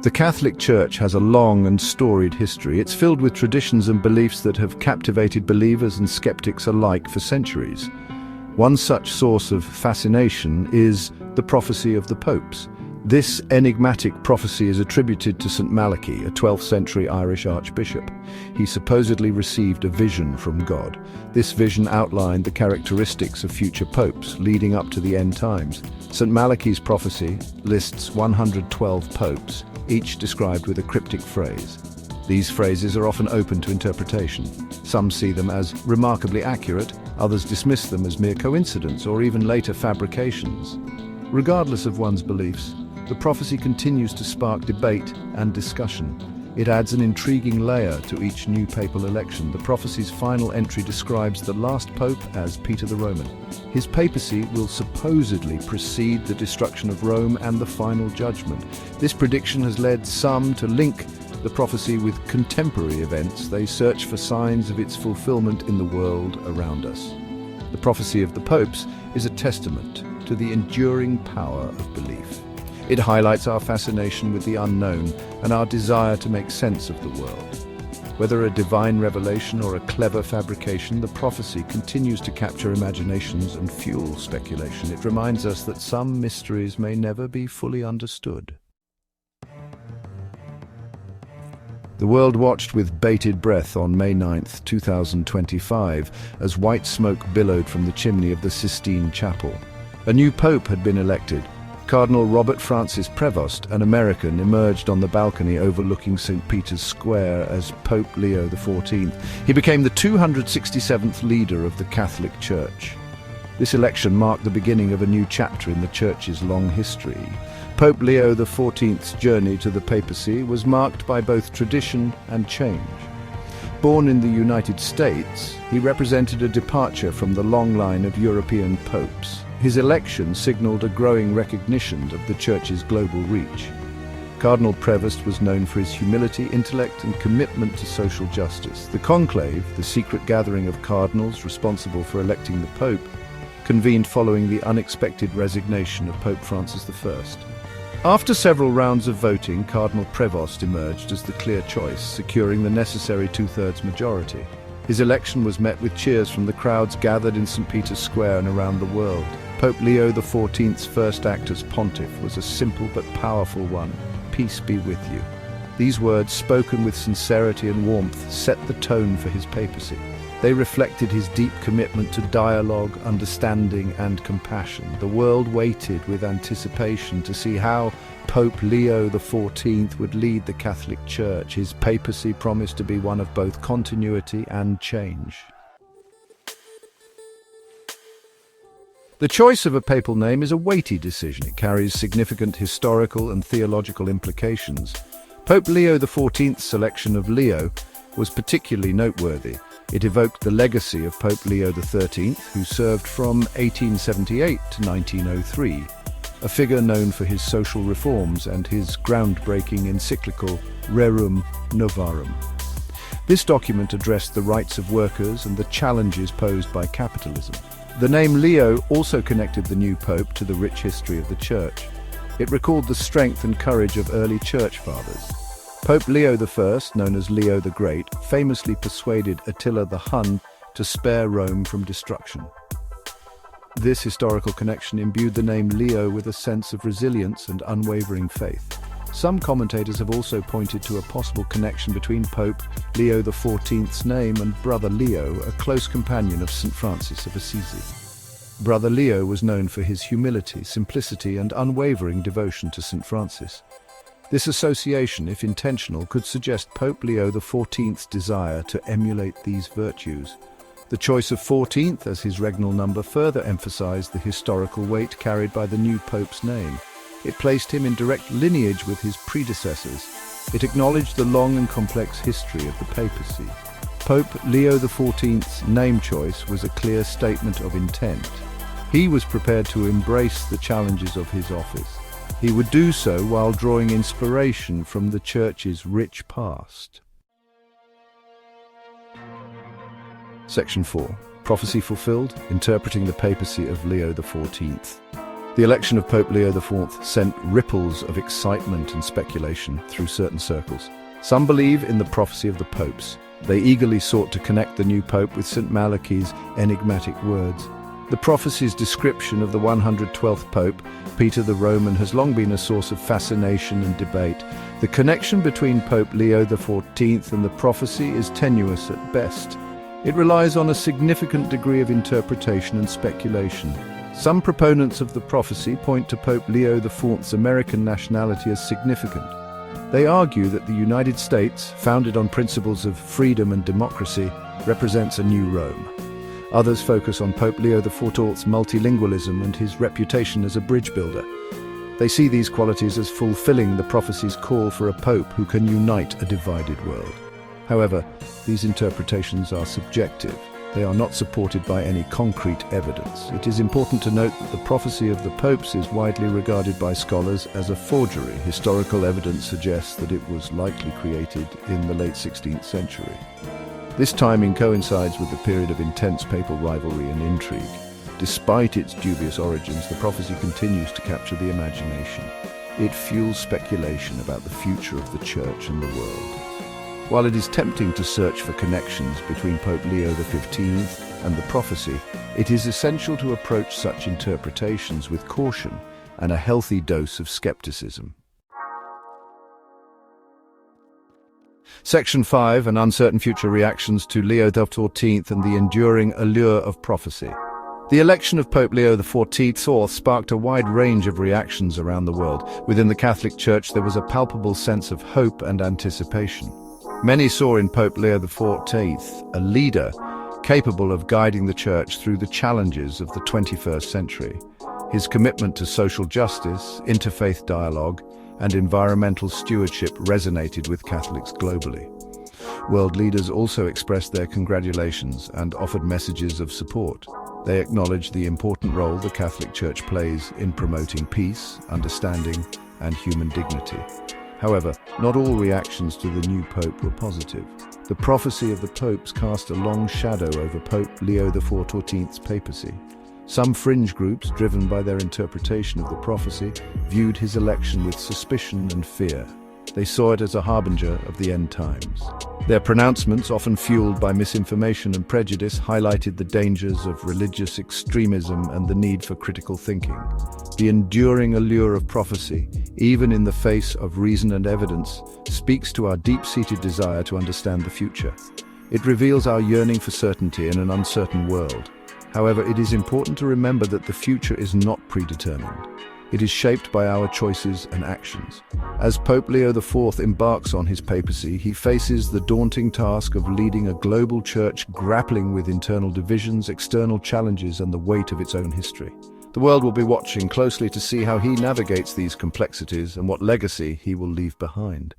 The Catholic Church has a long and storied history. It's filled with traditions and beliefs that have captivated believers and skeptics alike for centuries. One such source of fascination is the prophecy of the popes. This enigmatic prophecy is attributed to St. Malachy, a 12th century Irish archbishop. He supposedly received a vision from God. This vision outlined the characteristics of future popes leading up to the end times. St. Malachy's prophecy lists 112 popes, each described with a cryptic phrase. These phrases are often open to interpretation. Some see them as remarkably accurate, others dismiss them as mere coincidence or even later fabrications. Regardless of one's beliefs, the prophecy continues to spark debate and discussion. It adds an intriguing layer to each new papal election. The prophecy's final entry describes the last pope as Peter the Roman. His papacy will supposedly precede the destruction of Rome and the final judgment. This prediction has led some to link the prophecy with contemporary events. They search for signs of its fulfillment in the world around us. The prophecy of the popes is a testament to the enduring power of belief. It highlights our fascination with the unknown and our desire to make sense of the world. Whether a divine revelation or a clever fabrication, the prophecy continues to capture imaginations and fuel speculation. It reminds us that some mysteries may never be fully understood. The world watched with bated breath on May 9, 2025, as white smoke billowed from the chimney of the Sistine Chapel. A new pope had been elected. Cardinal Robert Francis Prevost, an American, emerged on the balcony overlooking St. Peter's Square as Pope Leo XIV. He became the 267th leader of the Catholic Church. This election marked the beginning of a new chapter in the Church's long history. Pope Leo XIV's journey to the papacy was marked by both tradition and change. Born in the United States, he represented a departure from the long line of European popes. His election signaled a growing recognition of the Church's global reach. Cardinal Prevost was known for his humility, intellect, and commitment to social justice. The conclave, the secret gathering of cardinals responsible for electing the Pope, convened following the unexpected resignation of Pope Francis I. After several rounds of voting, Cardinal Prevost emerged as the clear choice, securing the necessary two-thirds majority. His election was met with cheers from the crowds gathered in St. Peter's Square and around the world. Pope Leo XIV's first act as pontiff was a simple but powerful one: "Peace be with you." These words, spoken with sincerity and warmth, set the tone for his papacy. They reflected his deep commitment to dialogue, understanding, and compassion. The world waited with anticipation to see how Pope Leo XIV would lead the Catholic Church. His papacy promised to be one of both continuity and change. The choice of a papal name is a weighty decision. It carries significant historical and theological implications. Pope Leo XIV's selection of Leo was particularly noteworthy. It evoked the legacy of Pope Leo XIII, who served from 1878 to 1903, a figure known for his social reforms and his groundbreaking encyclical Rerum Novarum. This document addressed the rights of workers and the challenges posed by capitalism. The name Leo also connected the new pope to the rich history of the Church. It recalled the strength and courage of early Church fathers. Pope Leo I, known as Leo the Great, famously persuaded Attila the Hun to spare Rome from destruction. This historical connection imbued the name Leo with a sense of resilience and unwavering faith. Some commentators have also pointed to a possible connection between Pope Leo XIV's name and Brother Leo, a close companion of St. Francis of Assisi. Brother Leo was known for his humility, simplicity, and unwavering devotion to St. Francis. This association, if intentional, could suggest Pope Leo XIV's desire to emulate these virtues. The choice of 14th as his regnal number further emphasized the historical weight carried by the new pope's name. It placed him in direct lineage with his predecessors. It acknowledged the long and complex history of the papacy. Pope Leo XIV's name choice was a clear statement of intent. He was prepared to embrace the challenges of his office. He would do so while drawing inspiration from the Church's rich past. Section 4. Prophecy fulfilled, interpreting the papacy of Leo XIV. The election of Pope Leo IV sent ripples of excitement and speculation through certain circles. Some believe in the prophecy of the popes. They eagerly sought to connect the new pope with St. Malachi's enigmatic words. The prophecy's description of the 112th pope, Peter the Roman, has long been a source of fascination and debate. The connection between Pope Leo XIV and the prophecy is tenuous at best. It relies on a significant degree of interpretation and speculation. Some proponents of the prophecy point to Pope Leo IV's American nationality as significant. They argue that the United States, founded on principles of freedom and democracy, represents a new Rome. Others focus on Pope Leo XIV's multilingualism and his reputation as a bridge builder. They see these qualities as fulfilling the prophecy's call for a pope who can unite a divided world. However, these interpretations are subjective. They are not supported by any concrete evidence. It is important to note that the prophecy of the popes is widely regarded by scholars as a forgery. Historical evidence suggests that it was likely created in the late 16th century. This timing coincides with the period of intense papal rivalry and intrigue. Despite its dubious origins, the prophecy continues to capture the imagination. It fuels speculation about the future of the Church and the world. While it is tempting to search for connections between Pope Leo XV and the prophecy, it is essential to approach such interpretations with caution and a healthy dose of skepticism. Section 5, An Uncertain Future Reactions to Leo XIV and the Enduring Allure of Prophecy. The election of Pope Leo XIV sparked a wide range of reactions around the world. Within the Catholic Church, there was a palpable sense of hope and anticipation. Many saw in Pope Leo XIV a leader capable of guiding the Church through the challenges of the 21st century. His commitment to social justice, interfaith dialogue, and environmental stewardship resonated with Catholics globally. World leaders also expressed their congratulations and offered messages of support. They acknowledged the important role the Catholic Church plays in promoting peace, understanding, and human dignity. However, not all reactions to the new pope were positive. The prophecy of the popes cast a long shadow over Pope Leo XIV's papacy. Some fringe groups, driven by their interpretation of the prophecy, viewed his election with suspicion and fear. They saw it as a harbinger of the end times. Their pronouncements, often fueled by misinformation and prejudice, highlighted the dangers of religious extremism and the need for critical thinking. The enduring allure of prophecy, even in the face of reason and evidence, speaks to our deep-seated desire to understand the future. It reveals our yearning for certainty in an uncertain world. However, it is important to remember that the future is not predetermined. It is shaped by our choices and actions. As Pope Leo IV embarks on his papacy, he faces the daunting task of leading a global church grappling with internal divisions, external challenges, and the weight of its own history. The world will be watching closely to see how he navigates these complexities and what legacy he will leave behind.